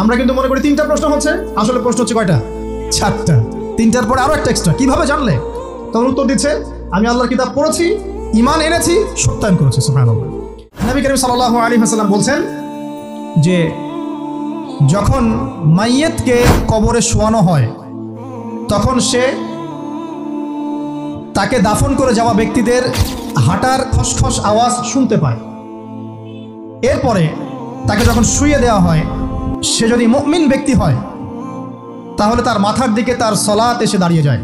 আমরা কিন্তু মনে করি 3টা প্রশ্ন হচ্ছে, আসলে প্রশ্ন হচ্ছে কয়টা? 4টা। 3টার পরে আরো একটা এক্সট্রা। কিভাবে জানলে? তখন উত্তর দিচ্ছে, আমি আল্লাহর কিতাব পড়েছি, ঈমান এনেছি, সত্যায়ন করেছি। সুবহানাল্লাহ। নবী করিম সাল্লাল্লাহু আলাইহি ওয়াসাল্লাম বলছেন যে যখন মাইয়েতকে কবরে শোয়ানো হয় তখন সে তাকে দাফন করে যাওয়া ব্যক্তিদের হাঁটার খসখস আওয়াজ শুনতে পায়। এরপরে তাকে যখন শুইয়ে দেওয়া হয়, সে যদি মুমিন ব্যক্তি হয় তাহলে তার মাথার দিকে তার সালাত এসে দাঁড়িয়ে যায়।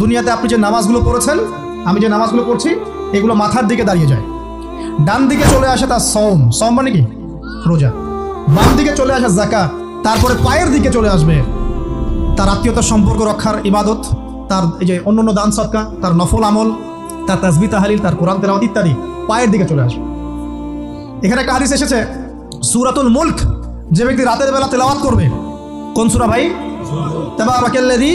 দুনিয়াতে আপনি যে নামাজগুলো পড়েছেন, আমি যে নামাজগুলো পড়ছি, এগুলো মাথার দিকে দাঁড়িয়ে যায়। ডান দিকে চলে আসে তার সওম মানে কি? রোজা। বাম দিকে চলে আসে যাকাত। তারপরে পায়ের দিকে চলে আসবে তার আত্মীয়তার সম্পর্ক রক্ষার ইবাদত, তার এই যে অন্যান্য দান সদকা, তার নফল আমল, তার তাসবিহ তাহলিল, তার কোরআন তেলাওয়াত ইত্যাদি পায়ের দিকে চলে আসবে। এখানে একটা হাদিস এসেছে, সূরাতুল মুলক যে ব্যক্তি রাতের বেলা তেলাওয়াত করবে, কোন সূরা ভাই? তাবারাকাল্লাযী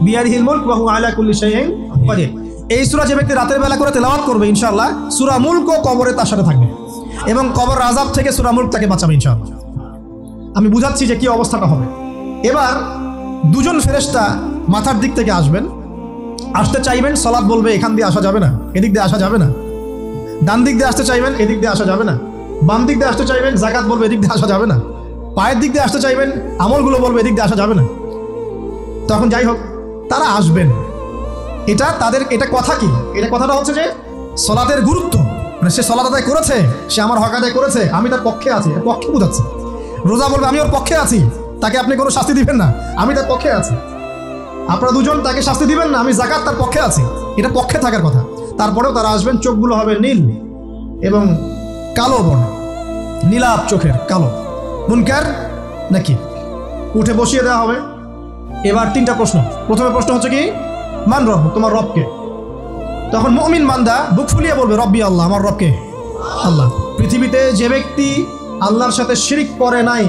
বিয়াদিহিল মুলক ওয়া হুয়া আলা কুল্লি শাইইন কাদির। এই সূরা যে ব্যক্তি রাতের বেলা করে তেলাওয়াত করবে, ইনশাআল্লাহ সূরা মুলকও কবরে তার সাথে থাকবে এবং কবর আযাব থেকে সূরা মুলক তাকে বাঁচাবে ইনশাআল্লাহ। আমি বুঝাচ্ছি যে কি অবস্থাটা হবে। এবার দুজন ফেরেশতা মাথার দিক থেকে আসবেন, আসতে চাইবেন, সালাত বলবে এখান দিয়ে আসা যাবে না, এদিক দিয়ে আসা যাবে না। ডান দিক দিয়ে আসতে চাইবেন, এদিক দিয়ে আসা যাবে না। বাম দিক দিয়ে আসতে চাইবেন, যাকাত বলবে এদিক দিয়ে আসা যাবে না। পায়ের দিক দিয়ে আসতে চাইবেন, আমলগুলো বলবে এদিক দিয়ে আসা যাবে না। তখন যাই হোক, তারা আসবেন। এটা তাদের এটা কথা কি? এটা কথাটা হচ্ছে যে সালাতের গুরুত্ব, মানে সে সালাত আদায় করেছে, সে আমার হক আদায় করেছে, আমি তার পক্ষে আছি, এর পক্ষে বোঝাচ্ছে। রোজা বলবে আমি ওর পক্ষে আছি, তাকে আপনি কোনো শাস্তি দিবেন না, আমি তার পক্ষে আছি। আপনারা দুজন তাকে শাস্তি দিবেন না, আমি যাকাত তার পক্ষে আছি, এটা পক্ষে থাকার কথা। তারপরেও তারা আসবেন, চোখগুলো হবে নীল এবং কালো বর্ণ, নীলাভ চোখের কালো। মুনকার নাকি উঠে বসিয়ে দেওয়া হবে। এবার 3টা প্রশ্ন। প্রথমে প্রশ্ন হচ্ছে কি? মান রব, তোমার রবকে? তখন মুমিন বান্দা বুক ফুলিয়ে বলবে রব্বি আল্লাহ, আমার রবকে আল্লাহ। পৃথিবীতে যে ব্যক্তি আল্লাহর সাথে শিরিক করে নাই,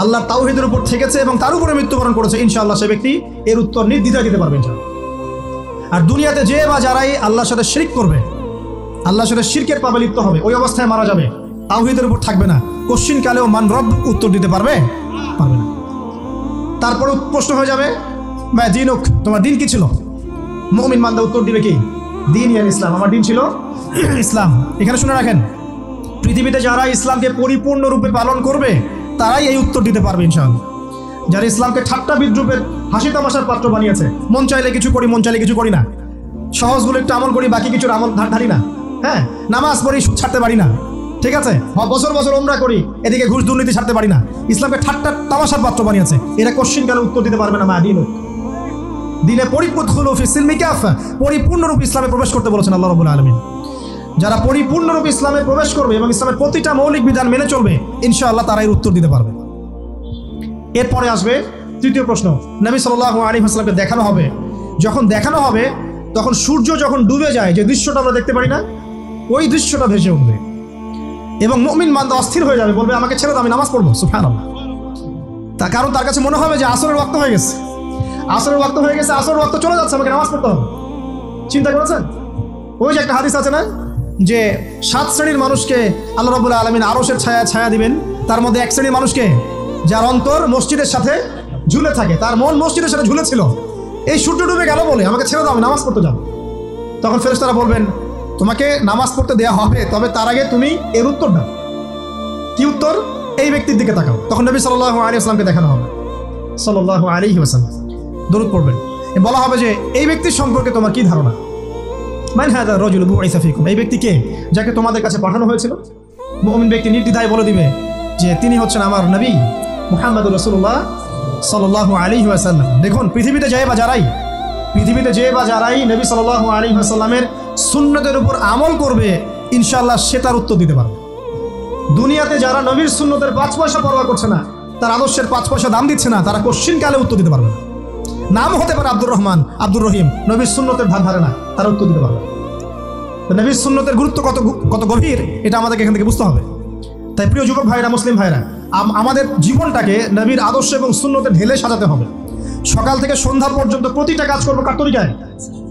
আল্লাহর তাওহীদের উপর থেকেছে এবং তার উপরে মৃত্যুবরণ করেছে, ইনশাআল্লাহ সে ব্যক্তি এর উত্তর নির্দ্বিধায় দিতে পারবে ইনশাআল্লাহ। আর দুনিয়াতে যে বা যারাই আল্লাহর সাথে শিরিক করবে, আল্লাহর সাথে শিরকের পাবে লিপ্ত হবে, ওই অবস্থায় মারা যাবে, তাওহীদের উপর থাকবে না, কোশ্চিন কালেও মান রব উত্তর দিতে পারবে না। তারপরে প্রশ্ন হয়ে যাবে মা দিনুক, তোমার দিন কি ছিল? মুমিন বান্দা উত্তর দিবে কি? দিন ইয়াল ইসলাম, আমার দিন ছিল ইসলাম। এখানে শুনে রাখেন, পৃথিবীতে যারা ইসলামকে পরিপূর্ণরূপে পালন করবে তারাই এই উত্তর দিতে পারবে ইনশাআল্লাহ। যারা ইসলামকে ঠাট্টা বিদ্রুপের হাসি তামাশার পাত্র বানিয়েছে, মন চাইলে কিছু করি, মন চাইলে কিছু করি না, সহজগুলো একটু আমল করি, বাকি কিছুর আমল ধারি না, হ্যাঁ, নামাজ পড়ি, সুদ ছাড়তে পারি না, ঠিক আছে, বছর বছর ওমরা করি, এদিকে ঘুষ দুর্নীতি ছাড়তে পারি না, ইসলামকে ঠাট্টা তামাশার পাত্র বানিয়েছে, এরা কোশ্চিন কালে উত্তর দিতে পারবে না মা দিনুক। দিনে পরিপূর্ণরূপে ইসলামে প্রবেশ করতে বলেছেন আল্লাহ রাব্বুল আলামিন। যারা পরিপূর্ণরূপে ইসলামে প্রবেশ করবে এবং ইসলামের প্রতিটা মৌলিক বিধান মেনে চলবে, ইনশাআল্লাহ তারা এর উত্তর দিতে পারবে। এরপরে আসবে 3য় প্রশ্ন। নবী সাল্লাল্লাহু আলাইহি ওয়াসাল্লামকে দেখানো হবে, যখন দেখানো হবে তখন সূর্য যখন ডুবে যায়, যে দৃশ্যটা আমরা দেখতে পারি না, ওই দৃশ্যটা ভেসে উঠবে এবং মুমিন বান্দা অস্থির হয়ে যাবে, বলবে আমাকে ছেড়ে দাও, আমি নামাজ পড়বো। সুবহানাল্লাহ। তার কারণ তার কাছে মনে হবে যে আসরের ওয়াক্ত হয়ে গেছে, আসরের ওয়াক্ত হয়ে গেছে, আসরের ওয়াক্ত চলে যাচ্ছে, আমাকে নামাজ পড়তে হবে। চিন্তা করেছেন? ওই যে একটা হাদিস আছে না, যে 7 শ্রেণীর মানুষকে আল্লাহ রাব্বুল আলামিন আরশের ছায়া দিবেন, তার মধ্যে 1 শ্রেণীর মানুষকে যার অন্তর মসজিদের সাথে ঝুলে থাকে, তার মন মসজিদের সাথে ঝুলে ছিল, এই সূর্য ডুবে গেল বলে আমাকে ছেড়ে দাও, আমি নামাজ পড়তে যাব। তখন ফেরেশতারা বলবেন তোমাকে নামাজ পড়তে দেওয়া হবে, তবে তার আগে তুমি এর উত্তর দাও। কি উত্তর? এই ব্যক্তির দিকে তাকাও। তখন নবী সাল্লাল্লাহু আলাইহি ওয়াসাল্লামকে দেখানো হবে, সাল্লাল্লাহু আলাইহি ওয়াসাল্লাম দরুদ পড়বেন, বলা হবে যে এই ব্যক্তির সম্পর্কে তোমার কি ধারণা? মান হাযা রাজুলু বুইসা ফীকুম, এই ব্যক্তি কে, যাকে তোমাদের কাছে পাঠানো হয়েছিল? মুমিন ব্যক্তি নির্দ্বিধায় বলে দিবে যে তিনি হচ্ছেন আমার নবী মুহাম্মদুর রাসূলুল্লাহ সাল্লাল্লাহু আলাইহি ওয়াসাল্লাম। দেখুন, পৃথিবীতে যে বা যারাই নবী সাল্লাল্লাহু আলাইহি ওয়াসাল্লামের সুন্নতের উপর আমল করবে, ইনশাআল্লাহ সে তার উত্তর দিতে পারবে। দুনিয়াতে যারা নবীর সুন্নতের 5 পয়সা পরোয়া করছে না, তার আদর্শের 5 পয়সা দাম দিচ্ছে না, তারা কোশ্চিন কালে উত্তর দিতে পারবে না। নাম হতে পারে আব্দুর রহমান, আব্দুর রহিম, নবীর সুন্নতের ধার ধারে না, তারা উত্তর দিতে পারবে। নবীর সুন্নতের গুরুত্ব কত গভীর, এটা আমাদেরকে এখান থেকে বুঝতে হবে। তাই প্রিয় যুবক ভাইরা, মুসলিম ভাইরা, আমাদের জীবনটাকে নবীর আদর্শ এবং সুন্নতে ঢেলে সাজাতে হবে। সকাল থেকে সন্ধ্যা পর্যন্ত প্রতিটা কাজ করবো কার তরিকায়?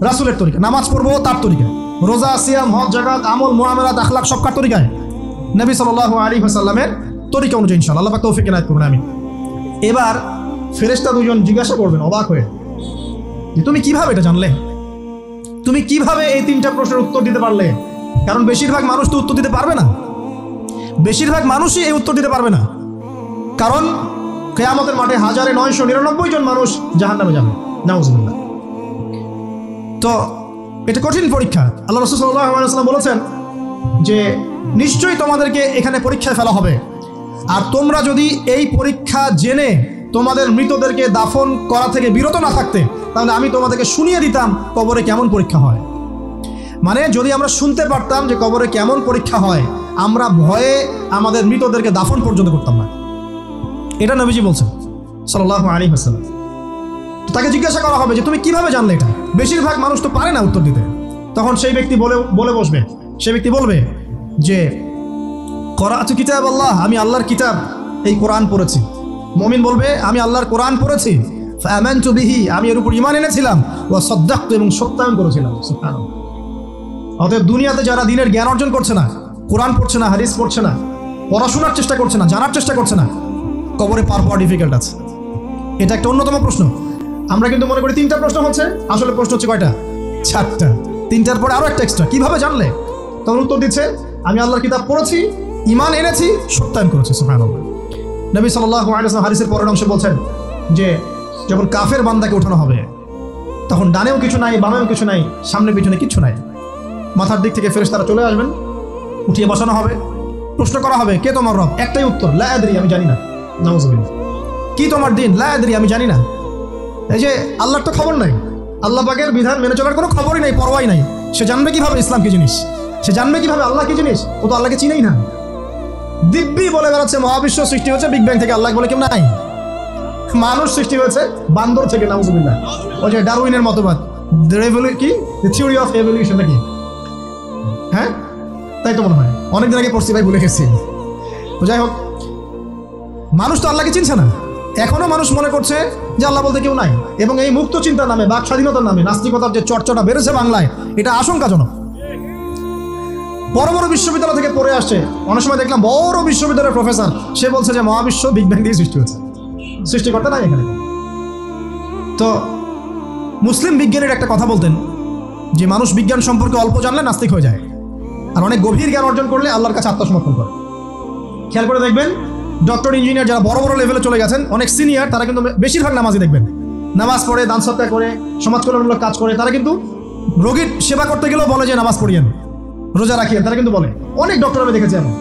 রাসূলের তরিকা। নামাজ পড়বো তার তরিকায়, রোজা, সিয়াম, হজ, যাকাত, আমল, মুআমালাত, আখলাক সব কার তরিকায়? নবী সাল্লাল্লাহু আলাইহি ওয়াসাল্লামের তরিকা অনুযায়ী ইনশাআল্লাহ। আল্লাহ পাক তৌফিক এনায়েত করুন, আমিন। এবার ফেরেশতা দুজন জিজ্ঞাসা করবেন অবাক হয়ে যে তুমি কিভাবে এটা জানলে, তুমি কিভাবে এই 3টা প্রশ্নের উত্তর দিতে পারলে? কারণ বেশিরভাগ মানুষ তো উত্তর দিতে পারবে না, বেশিরভাগ মানুষই এই উত্তর দিতে পারবে না। কারণ কিয়ামতের মাঠে 1999 জন মানুষ জাহান্নামে যাবে, নাউজুবিল্লাহ। তো এটা কঠিন পরীক্ষা। আল্লাহ রাসূল সাল্লাল্লাহু আলাইহি ওয়াসাল্লাম বলেছেন যে নিশ্চয়ই তোমাদেরকে এখানে পরীক্ষায় ফেলা হবে, আর তোমরা যদি এই পরীক্ষা জেনে তোমাদের মৃতদেরকে দাফন করা থেকে বিরত না থাকতে, তাহলে আমি তোমাদেরকে শুনিয়ে দিতাম কবরে কেমন পরীক্ষা হয়। মানে যদি আমরা শুনতে পারতাম যে কবরে কেমন পরীক্ষা হয়, আমরা ভয়ে আমাদের মৃতদেরকে দাফন পর্যন্ত করতাম না। এটা নবীজি বলছেন সাল্লাল্লাহু আলাইহি ওয়াসাল্লাম। তো তাকে জিজ্ঞাসা করা হবে যে তুমি কিভাবে জানলে এটা? বেশিরভাগ মানুষ তো পারে না উত্তর দিতে। তখন সেই ব্যক্তি বলে বসবে, সেই ব্যক্তি বলবে যে করাতু কিতাব আল্লাহ, আমি আল্লাহর কিতাব এই কোরআন পড়েছি। মুমিন বলবে আমি আল্লাহর কোরআন পড়েছি, ফাআমানতু বিহি, আমি এর উপর ঈমান এনেছিলাম, ওয়া সাদ্দাকতু, এবং সত্যায়ন করেছিলাম। সুবহানাল্লাহ। অতএব দুনিয়াতে যারা দ্বীনের জ্ঞান অর্জন করছে না, কোরআন পড়ছে না, হাদিস পড়ছে না, পড়াশোনার চেষ্টা করছে না, জানার চেষ্টা করছে না, কবরে পার হওয়া ডিফিকাল্ট আছে। এটা একটা অন্যতম প্রশ্ন। আমরা কিন্তু মনে করি 3টা প্রশ্ন হচ্ছে, আসলে প্রশ্ন হচ্ছে কয়টা? 4টা। 3টার পরে আরো একটা এক্সট্রা। কিভাবে জানলে? তখন উত্তর দিচ্ছে আমি আল্লাহর কিতাব পড়েছি, ঈমান এনেছি, সত্যায়ন করেছি। সুবহানাল্লাহ। নবী সাল্লাল্লাহু আলাইহি ওয়াসাল্লাম হাদিসের পরের অংশে বলছেন যে যখন কাফের বান্দাকে ওঠানো হবে, তখন ডানেও কিছু নাই, বামেও কিছু নাই, সামনে পিছনে কিচ্ছু নাই। মাথার দিক থেকে ফেরেশতারা চলে আসবেন, উঠিয়ে বসানো হবে, প্রশ্ন করা হবে কে তোমার রব? একটাই উত্তর, লা আদরি, আমি জানি না। নাউজুবিল্লাহ। কি তোমার দিন? লা আদরি, আমি জানি না। এই যে আল্লাহর তো খবর নাই, আল্লাহ পাকের বিধান মেনে চলার কোনো খবরই নাই, পরোয়াই নাই। সে জানবে কিভাবে ইসলাম কি জিনিস? সে জানবে কিভাবে আল্লাহ কি জিনিস? ও তো আল্লাহকে চিনেই না। দিব্যি বলে বেড়াচ্ছে মহাবিশ্ব সৃষ্টি হয়েছে বিগ ব্যাং থেকে, আল্লাহ বলে কেউ নাই। মানুষ সৃষ্টি হয়েছে বান্দর থেকে, নাউজুবিল্লাহ। ওই যে ডারউইনের মতবাদ, কি থিওরি অফ এভলিউশন নাকি? হ্যাঁ, তাই তো মনে হয়। অনেকদিন আগে পড়ছি ভাই, ভুলে গেছি। যাই হোক, মানুষ তো আল্লাহকে চিনছে না। এখনো মানুষ মনে করছে যে আল্লাহ বলতে কেউ নাই, এবং এই মুক্ত চিন্তার নামে, বাক স্বাধীনতার নামে নাস্তিকতার যে চর্চাটা বেড়েছে বাংলায়, এটা আশঙ্কাজনক। বড় বড় বিশ্ববিদ্যালয় থেকে পড়ে আসছে, অনেক সময় দেখলাম বড় বিশ্ববিদ্যালয়ের প্রফেসর, সে বলছে যে মহাবিশ্ব বিগ ব্যাং দিয়ে সৃষ্টি হয়েছে, সৃষ্টিকর্তা নাই এখানে। তো মুসলিম বিজ্ঞানীর একটা কথা বলতেন যে মানুষ বিজ্ঞান সম্পর্কে অল্প জানলে নাস্তিক হয়ে যায়, আর অনেক গভীর জ্ঞান অর্জন করলে আল্লাহর কাছে আত্মসমর্পণ করে। খেয়াল করে দেখবেন, ডক্টর, ইঞ্জিনিয়ার যারা বড় বড় লেভেলে চলে গেছেন, অনেক সিনিয়র, তারা কিন্তু বেশিরভাগ নামাজি দেখবেন, নামাজ পড়ে, দান সদকা করে, সমাজ কল্যাণমূলক কাজ করে। তারা কিন্তু রোগীর সেবা করতে গেলেও বলে যে নামাজ পড়িয়েন, রোজা রাখিয়েন, তারা কিন্তু বলে। অনেক ডক্টর আমি দেখেছি এমন,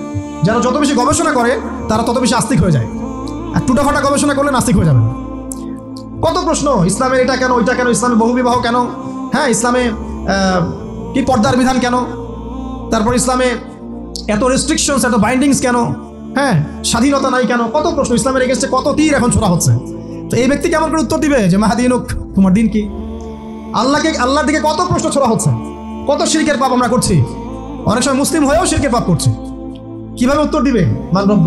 যারা যত বেশি গবেষণা করে তারা তত বেশি আস্তিক হয়ে যায়, আর টুটাফাটা গবেষণা করলে নাস্তিক হয়ে যাবেন। কত প্রশ্ন, ইসলামের এটা কেন, ওইটা কেন, ইসলামে বহুবিবাহ কেন, হ্যাঁ ইসলামে কি পর্দার বিধান কেন, তারপর ইসলামে এত রেস্ট্রিকশনস, এত বাইন্ডিংস কেন, হ্যাঁ স্বাধীনতা নাই কেন, কত প্রশ্ন। ইসলামের এগেন্স্টে কত তীর এখন ছোড়া হচ্ছে। তো এই ব্যক্তি কেমন করে উত্তর দিবে যে মাহাদিনুক, তোমার দিন কি? আল্লাহর দিকে কত প্রশ্ন ছোড়া হচ্ছে, কত শিরকের পাপ আমরা করছি, অনেক সময় মুসলিম হয়েও শিরকের পাপ করছি। কিভাবে উত্তর দিবে মানরব্য?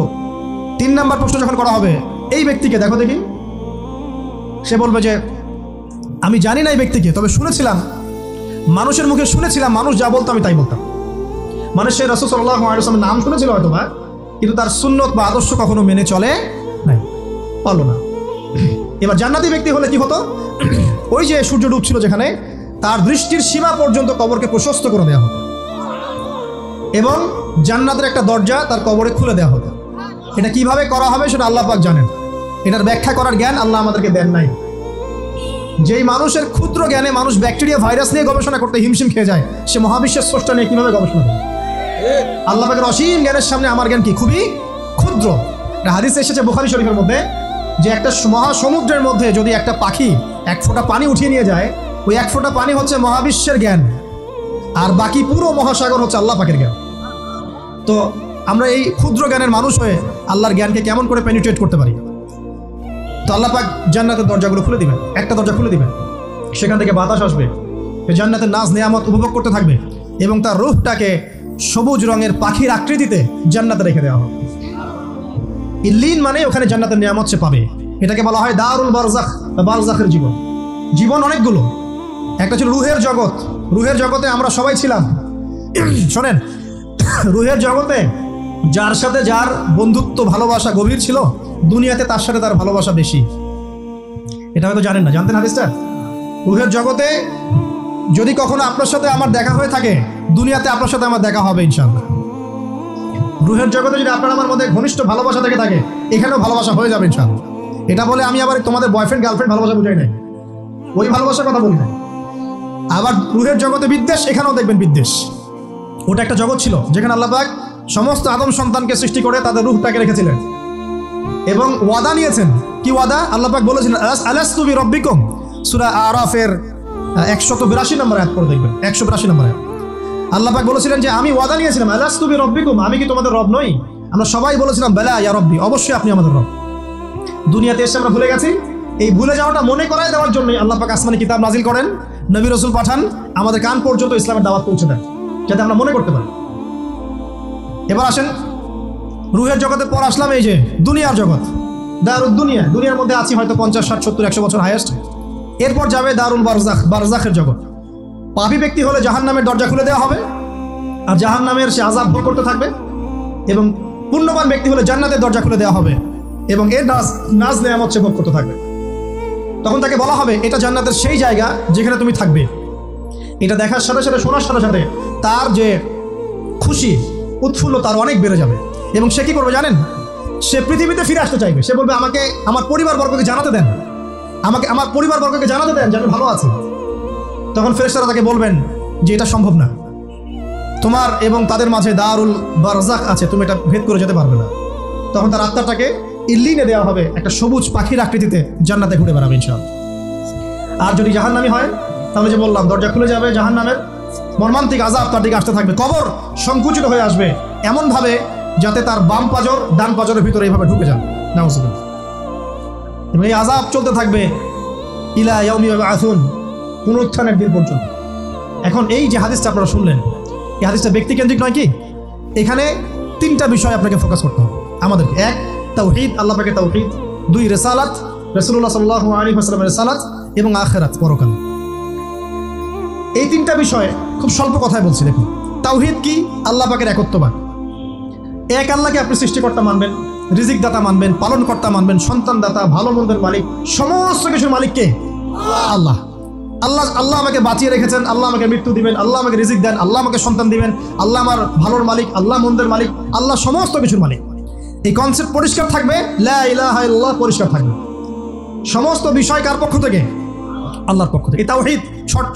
3 নাম্বার প্রশ্ন যখন করা হবে এই ব্যক্তিকে, দেখো দেখি, সে বলবে যে আমি জানি না এই ব্যক্তিকে, তবে শুনেছিলাম, মানুষের মুখে শুনেছিলাম, মানুষ যা বলতো আমি তাই বলতাম। মানে সে রাসূল সাল্লাল্লাহু আলাইহি ওয়াসাল্লামের নাম শুনেছিল হয়তো বা, কিন্তু তার সুন্নত বা আদর্শ কখনো মেনে চলে নাই, পারলো না। এবার জান্নাতি ব্যক্তি হলে কি হতো? ওই যে সূর্য ডুবছিল যেখানে, তার দৃষ্টির সীমা পর্যন্ত কবরকে প্রশস্ত করে দেওয়া হতো, এবং জান্নাতের একটা দরজা তার কবরে খুলে দেওয়া হতো। এটা কিভাবে করা হবে সেটা আল্লাহ পাক জানেন, এটার ব্যাখ্যা করার জ্ঞান আল্লাহ আমাদেরকে দেন নাই। যেই মানুষের ক্ষুদ্র জ্ঞানে মানুষ ব্যাকটেরিয়া ভাইরাস নিয়ে গবেষণা করতে হিমশিম খেয়ে যায়, সে মহাবিশ্বের স্রষ্টা নিয়ে কিভাবে গবেষণা করে? আল্লাহ পাকের অসীম জ্ঞানের সামনে আমার জ্ঞান কি? খুবই ক্ষুদ্র। হাদিসে এসেছে বুখারী শরীফের মধ্যে যে একটা মহাসমুদ্রের মধ্যে যদি একটা পাখি 1 ফোঁটা পানি উঠিয়ে নিয়ে যায়, ওই 1 ফোঁটা পানি হচ্ছে মহাবিশ্বের জ্ঞান, আর বাকি পুরো মহাসাগর হচ্ছে আল্লাহ পাকের জ্ঞান। তো আমরা এই ক্ষুদ্র জ্ঞানের মানুষ হয়ে আল্লাহর জ্ঞানকে কেমন করে পেনিট্রেট করতে পারি? তো আল্লাহ পাক জান্নাতের দরজাগুলো খুলে দিবেন, একটা দরজা খুলে দিবেন, সেখান থেকে বাতাস আসবে, জান্নাতের নাজ নিয়ামত উপভোগ করতে থাকবে, এবং তার রূহটাকে সবুজ রঙের পাখির আকৃতিতে জান্নাতে রেখে দেওয়া হবে। ইল্লিন মানে ওখানে জান্নাতের নিয়ামত সে পাবে। এটাকে বলা হয় দারুল বারজাখ, বারজাখের জীবন। জীবন অনেকগুলো, একটা ছিল রুহের জগৎ। রুহের জগতে আমরা সবাই ছিলাম। শোনেন, রুহের জগতে যার সাথে যার বন্ধুত্ব ভালোবাসা গভীর ছিল, দুনিয়াতে তার সাথে তার ভালোবাসা বেশি। এটা হয়তো জানেন না, জানতেন হাদিসটা? রুহের জগতে যদি কখনো আপনার সাথে আমার দেখা হয়ে থাকে, দুনিয়াতে আপনার সাথে আমার দেখা হবে ইনশাআল্লাহ। রুহের জগতে যদি আপনার আমার মধ্যে ঘনিষ্ঠ ভালোবাসা থেকে থাকে, এখানেও ভালোবাসা হয়ে যাবে ইনশাআল্লাহ। এটা বলে আমি আবার তোমাদের বয়ফ্রেন্ড গার্লফ্রেন্ড ভালোবাসা বুঝাই নাই, ওই ভালোবাসার কথা বলি না। আবার রুহের জগতে বিদ্বেষ, এখানেও দেখবেন বিদ্বেষ। ওটা একটা জগৎ ছিল যেখানে আল্লাহ পাক সমস্ত আদম সন্তানকে সৃষ্টি করে তাদের রূহটাকে রেখেছিলেন এবং ওয়াদা নিয়েছেন। কি ওয়াদা? আল্লাহ পাক বলেছিলেন আলাস্তু বিরাব্বিকুম, সূরা আরাফের 182 নম্বর আয়াত পড়ে দেখবেন, 182 নম্বর আয়াত। আল্লাহ পাক বলেছিলেন যে আমি ওয়াদা নিয়েছিলাম, আলাস্তু বিরাব্বিকুম, আমি কি তোমাদের রব নই? আমরা সবাই বলেছিলাম বেলা ইয়া রব্বি, অবশ্যই আপনি আমাদের রব। দুনিয়াতে এসে আমরা ভুলে গেছি। এই ভুলে যাওয়াটা মনে করায় দেওয়ার জন্য আল্লাহ পাক আসমানি কিতাব নাজিল করেন, নবী রাসূল পাঠান, আমাদের কান পর্যন্ত ইসলামের দাওয়াত পৌঁছে দেন, যাতে আমরা মনে করতে পারি। এবার আসেন রুহের জগতের পর আসলাম এই যে দুনিয়ার জগৎ, দারুদ দুনিয়া। দুনিয়ার মধ্যে আছি হয়তো 50, 60, 70, 100 বছর হাইয়েস্ট। এরপর যাবে দারুল বারজাখ, বারজাখের জগৎ। পাপী ব্যক্তি হলে জাহান্নামের দরজা খুলে দেওয়া হবে আর জাহান্নামের সে আযাব ভোগ করতে থাকবে, এবং পুণ্যবান ব্যক্তি হলে জান্নাতের দরজা খুলে দেওয়া হবে এবং এর নাজ নেয়ামত সে ভোগ করতে থাকবে। তখন তাকে বলা হবে এটা জান্নাতের সেই জায়গা যেখানে তুমি থাকবে। এটা দেখার সাথে সাথে, শোনার সাথে সাথে তার যে খুশি উৎফুল্ল তার অনেক বেড়ে যাবে এবং সে কি করবে জানেন? সে পৃথিবীতে ফিরে আসতে চাইবে। সে বলবে আমাকে আমার পরিবারবর্গকে জানাতে দেন, আমাকে আমার পরিবারবর্গকে জানাতে দেন যে আমি ভালো আছি। তখন ফেরেশতারা তাকে বলবেন যে এটা সম্ভব না, তোমার এবং তাদের মাঝে দারুল বারজাখ আছে, তুমি এটা ভেদ করে যেতে পারবে না। তখন তার আত্মাটাকে ইল্লিনে দেওয়া হবে, একটা সবুজ পাখির আকৃতিতে জান্নাতে ঘুরে বেড়াবে ইনশাআল্লাহ। আর যদি জাহান্নামী হয় তাহলে যে বললাম দরজা খুলে যাবে, জাহান্নামের মর্মান্তিক আযাব তার দিকে আসতে থাকবে, কবর সংকুচিত হয়ে আসবে এমনভাবে যাতে তার বাম পাজর ডান পাজরের ভিতরে এইভাবে ঢুকে যাবে, নাউযুবিল্লাহ। এবং এই আযাব চলতে থাকবে ইলা ইয়াউমি ইউবআসুন, পুনরুত্থানের দিন পর্যন্ত। এখন এই যে হাদিসটা আপনারা শুনলেন, এই হাদিসটা ব্যক্তিকেন্দ্রিক নয় কি? এখানে 3টা বিষয় আপনাকে ফোকাস করতে হবে আমাদেরকে। 1, তাওহীদ, আল্লাহ পাকের তাওহীদ। 2, রিসালাত, রাসূলুল্লাহ সাল্লাল্লাহু আলাইহি ওয়াসাল্লামের রিসালাত। এবং আখিরাত, পরকাল। এই 3টা বিষয় খুব স্বল্প কথায় বলছি। দেখুন, তাওহীদ কি? আল্লাহ পাকের একত্ববাদ। এক আল্লাহকে আপনি সৃষ্টিকর্তা মানবেন, রিজিক দাতা মানবেন, পালন কর্তা মানবেন, সন্তান দাতা, ভালো মন্দের মালিক, সমস্ত কিছুর মালিক কে? আল্লাহ। আল্লাহ আল্লাহ আমাকে বাঁচিয়ে রেখেছেন, আল্লাহ আমাকে মৃত্যু দিবেন, আল্লাহ আমাকে রিজিক দেন, আল্লাহ আমাকে সন্তান দিবেন, আল্লাহ আমার ভালোর মালিক, আল্লাহ মন্দের মালিক, আল্লাহ সমস্ত কিছুর মালিক। এই কনসেপ্ট পরিষ্কার থাকবে, লা ইলাহা ইল্লাল্লাহ পরিষ্কার থাকবে। সমস্ত বিষয় কার পক্ষ থেকে? আল্লাহর পক্ষ থেকে। এই তাওহীদ,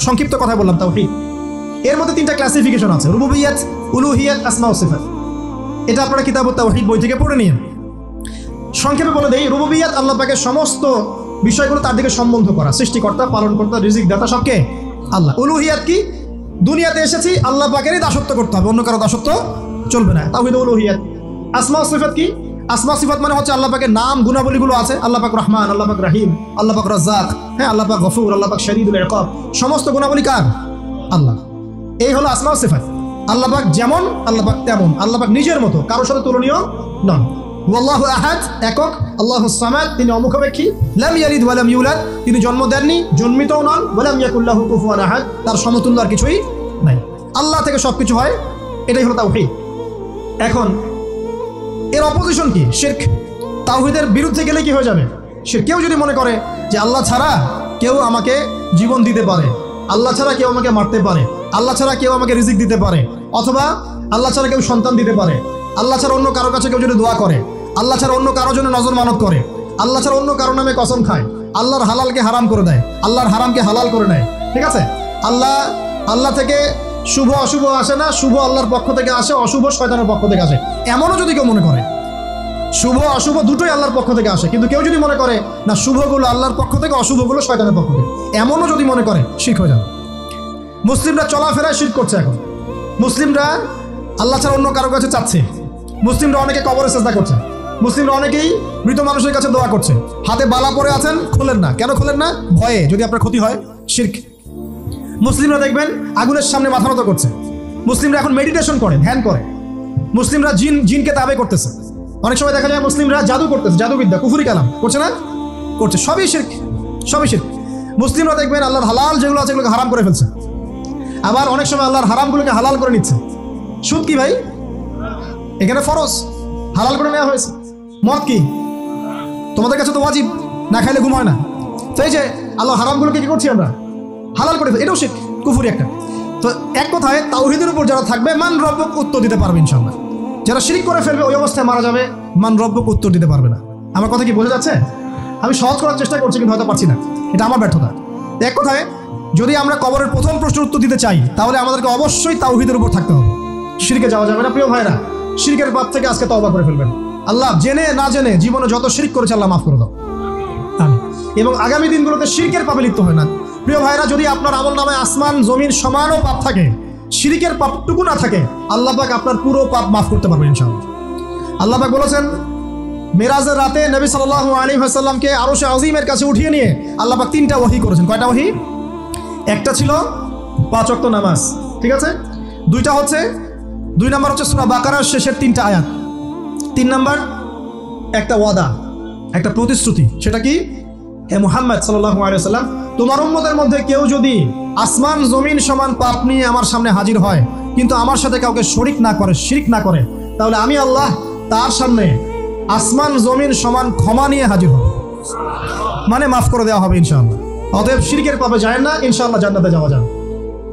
সংক্ষিপ্ত কথা বললাম তাওহীদ। এর মধ্যে 3টা ক্লাসিফিকেশন আছে, রুবুবিয়্যাত, উলুহিয়্যাত, আসমা ও সিফাত। এটা আপনারা কিতাবুত তাওহীদ বই থেকে পড়ে নিন। সংক্ষেপে বলে দেই, রুবুবিয়্যাত আল্লাহ পাকের সমস্ত বিষয়গুলো তার দিকে সম্বন্ধ করা, সৃষ্টিকর্তা, পালনকর্তা, রিজিক দাতা সবকে আল্লাহ। উলুহিয়াত কি? দুনিয়াতে এসেছি আল্লাহ পাকেরই দাসত্ব করতে হবে, অন্য কারো দাসত্ব চলবে না, তাওহীদ উলুহিয়াত। আসমা ও সিফাত কি? আসমা সিফাত মানে হচ্ছে আল্লাহ পাকের নাম গুণাবলীগুলো আছে, আল্লাহ পাক রহমান, আল্লাহ পাক রহিম, আল্লাহ পাক রাজ্জাক, হ্যাঁ, আল্লাহ পাক গফুর, আল্লাহ পাক শদীদুল ইকাব, সমস্ত গুণাবলী কার? আল্লাহ। এই হলো আসমা ও সিফাত। আল্লাহ পাক যেমন, আল্লাহ পাক তেমন, আল্লাহ পাক নিজের মতো, কারোর সাথে তুলনীয় নন। ওয়াল্লাহু আহাদ, একক। আল্লাহুস সামাদ, তিনি অমুখাপেক্ষী। লাম ইয়ালিদ ওয়া লাম ইউলাদ, তিনি জন্ম দেননি, জন্মিতও নন। ওয়া লাম ইয়াকুল লাহু কুফুয়ান আহাদ, তার সমতুল্য আর কিছুই নাই। আল্লাহ থেকে সবকিছু হয়, এটাই হলো তাওহীদ। এখন এর অপোজিশন কি? শিরক। তাওহীদের বিরুদ্ধে গেলে কি হয়ে যাবে? শিরক। কেউ যদি মনে করে যে আল্লাহ ছাড়া কেউ আমাকে জীবন দিতে পারে, আল্লাহ ছাড়া কেউ আমাকে মারতে পারে, আল্লাহ ছাড়া কেউ আমাকে রিজিক দিতে পারে, অথবা আল্লাহ ছাড়া কেউ সন্তান দিতে পারে, আল্লাহ ছাড়া অন্য কারো কাছে কেউ যদি দোয়া করে, আল্লাহ ছাড়া অন্য কারোর জন্য নজর মানত করে, আল্লাহ ছাড়া অন্য কারোর নামে কসম খায়, আল্লাহর হালালকে হারাম করে দেয়, আল্লাহর হারামকে হালাল করে নেয়, ঠিক আছে? আল্লাহ থেকে শুভ অশুভ আসে না, শুভ আল্লাহর পক্ষ থেকে আসে, অশুভ শয়তানের পক্ষ থেকে আসে, এমনও যদি কেউ মনে করে, শুভ অশুভ দুটোই আল্লাহর পক্ষ থেকে আসে, কিন্তু কেউ যদি মনে করে না শুভগুলো আল্লাহর পক্ষ থেকে, অশুভগুলো শয়তানের পক্ষ থেকে, এমনও যদি মনে করে, শিরক হয়ে যাবে। মুসলিমরা চলাফেরায় শিরক করছে। এখন মুসলিমরা আল্লাহ ছাড়া অন্য কারো কাছে চাচ্ছে, মুসলিমরা অনেকে কবরে সিজদা করছে, মুসলিমরা অনেকেই মৃত মানুষের কাছে দোয়া করছে, হাতে বালা পরে আছেন, খোলেন না। কেন খোলেন না? ভয়ে, যদি আপনার ক্ষতি হয়, শিরক। মুসলিমরা দেখবেন আগুনের সামনে মাথা নত করছে, মুসলিমরা এখন মেডিটেশন করে, ধ্যান করে, মুসলিমরা জিনকে তাবে করতেছে, অনেক সময় দেখা যায় মুসলিমরা জাদু করতেছে, জাদুবিদ্যা, কুফরি কালাম করছে না? করছে, সবই শিরক, সবই শিরক। মুসলিমরা দেখবেন আল্লাহর হালাল যেগুলো আছে এগুলোকে হারাম করে ফেলছে, আবার অনেক সময় আল্লাহর হারামগুলোকে হালাল করে নিচ্ছে। সুদ কি ভাই? এখানে ফরজ, হালাল করে নেওয়া হয়েছে। মদ কি? তোমাদের কাছে তো ওয়াজিব, না খাইলে ঘুম হয় না। তো এই যে আল্লাহ হারামগুলোকে কি করছি আমরা হালাল করে দিই, এটাও শিরক, কুফরি একটা। তো এক কথায় তাওহীদের উপর যারা থাকবে মান রব্বক উত্তর দিতে পারবে ইনশাআল্লাহ। যারা শিরক করে ফেলবে ওই অবস্থায় মারা যাবে, মান রব্বক উত্তর দিতে পারবে না। আমার কথা কি বোঝা যাচ্ছে? আমি সহজ করার চেষ্টা করছি কিন্তু হয়তো পারছি না, এটা আমার ব্যর্থতা। এক কথায় যদি আমরা কবরের প্রথম প্রশ্নের উত্তর দিতে চাই তাহলে আমাদেরকে অবশ্যই তাওহীদের উপর থাকতে হবে, শিরকে যাওয়া যাবে না। প্রিয় ভাইরা, শিরকের পাপ থেকে আজকে তওবা করে ফেলবেন। আল্লাহ জেনে না জেনে জীবনে যত শিরক করেছে আল্লাহ মাফ করে দাও, আমিন। এবং আগামী দিনগুলোতে শিরকের পাপে লিপ্ত হয় না। প্রিয় ভাইরা, যদি আপনার আমল নামায় আসমান জমিন সমানও পাপ থাকে, শিরকের পাপটুকু না থাকে, আল্লাহ পাক আপনার পুরো পাপ মাফ করতে পারবেন ইনশাআল্লাহ। আল্লাহ পাক বলেছেন মেরাজের রাতে নবী সাল্লাল্লাহু আলাইহি ওয়াসাল্লামকে আরশে আজিমের কাছে উঠিয়ে নিয়ে আল্লাহ পাক 3টা ওহী করেছেন। কয়টা ওহী? একটা ছিল 5 ওয়াক্ত নামাজ, ঠিক আছে। 2 নাম্বার হচ্ছে সূরা বাকারার শেষের 3টা আয়াত। 3 নাম্বার একটা ওয়াদা, একটা প্রতিশ্রুতি। সেটা কি? হে মুহাম্মদ সাল্লাল্লাহু আলাইহি ওয়াসাল্লাম, তোমার উম্মতের মধ্যে কেউ যদি আসমান জমিন সমান পাপ নিয়ে আমার সামনে হাজির হয় কিন্তু আমার সাথে কাউকে শরিক না করে, শিরক না করে, তাহলে আমি আল্লাহ তার সামনে আসমান জমিন সমান ক্ষমা নিয়ে হাজির হব, মানে মাফ করে দেওয়া হবে ইনশাআল্লাহ। অতএব শিরকের পাপে যায় না, ইনশাআল্লাহ জান্নাতে যাওয়া যাবে।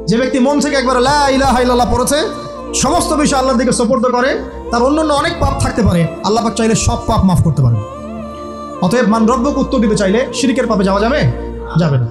যে ব্যক্তি মন থেকে একবার লা ইলাহা ইল্লাল্লাহ পড়েছে, সমস্ত বিষয় আল্লাহর দিকে সুপর্দ করে, তার অন্যান্য অনেক পাপ থাকতে পারে, আল্লাহ পাক চাইলে সব পাপ মাফ করতে পারে। অতএব মান রব্বক উত্তর দিতে চাইলে শিরকের পাপে যাওয়া যাবে না।